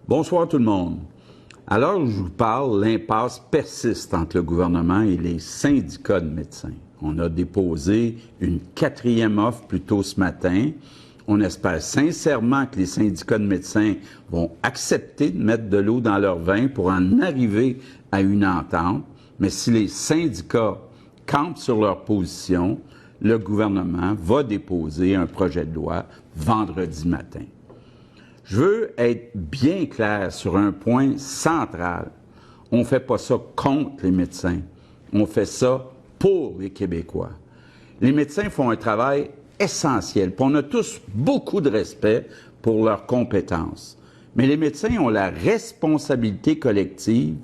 Bonsoir tout le monde. À l'heure où je vous parle, l'impasse persiste entre le gouvernement et les syndicats de médecins. On a déposé une 4e offre plus tôt ce matin. On espère sincèrement que les syndicats de médecins vont accepter de mettre de l'eau dans leur vin pour en arriver à une entente. Mais si les syndicats campent sur leur position, le gouvernement va déposer un projet de loi vendredi matin. Je veux être bien clair sur un point central. On ne fait pas ça contre les médecins. On fait ça pour les Québécois. Les médecins font un travail essentiel. Puis on a tous beaucoup de respect pour leurs compétences. Mais les médecins ont la responsabilité collective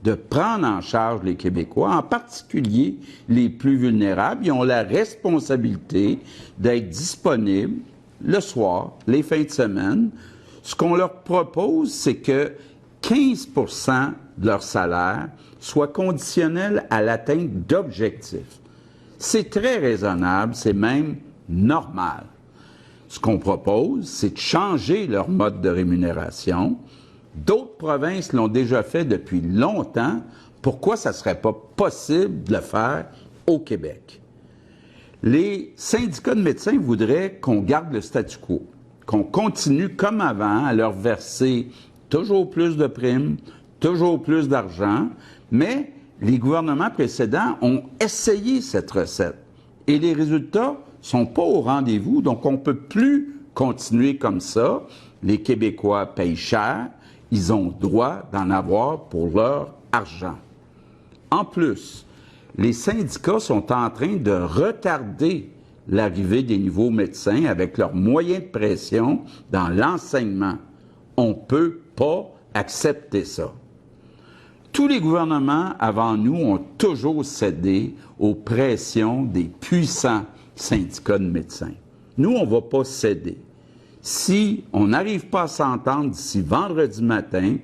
de prendre en charge les Québécois, en particulier les plus vulnérables. Ils ont la responsabilité d'être disponibles le soir, les fins de semaine. Ce qu'on leur propose, c'est que 15 de leur salaire soit conditionnel à l'atteinte d'objectifs. C'est très raisonnable, c'est même normal. Ce qu'on propose, c'est de changer leur mode de rémunération. D'autres provinces l'ont déjà fait depuis longtemps. Pourquoi ça ne serait pas possible de le faire au Québec? Les syndicats de médecins voudraient qu'on garde le statu quo, qu'on continue comme avant à leur verser toujours plus de primes, toujours plus d'argent, mais les gouvernements précédents ont essayé cette recette et les résultats sont pas au rendez-vous, donc on peut plus continuer comme ça. Les Québécois payent cher, ils ont droit d'en avoir pour leur argent. En plus, les syndicats sont en train de retarder l'arrivée des nouveaux médecins avec leurs moyens de pression dans l'enseignement. On ne peut pas accepter ça. Tous les gouvernements avant nous ont toujours cédé aux pressions des puissants syndicats de médecins. Nous, on ne va pas céder. Si on n'arrive pas à s'entendre d'ici vendredi matin,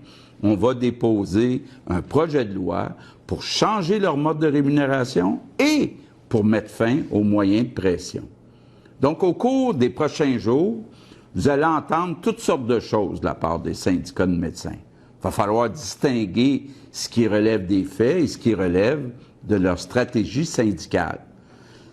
on va déposer un projet de loi pour changer leur mode de rémunération et pour mettre fin aux moyens de pression. Donc, au cours des prochains jours, vous allez entendre toutes sortes de choses de la part des syndicats de médecins. Il va falloir distinguer ce qui relève des faits et ce qui relève de leur stratégie syndicale.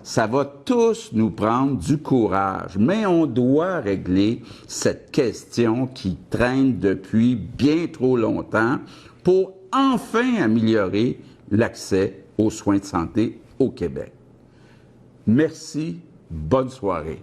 Ça va tous nous prendre du courage, mais on doit régler cette question qui traîne depuis bien trop longtemps pour enfin améliorer l'accès aux soins de santé au Québec. Merci, bonne soirée.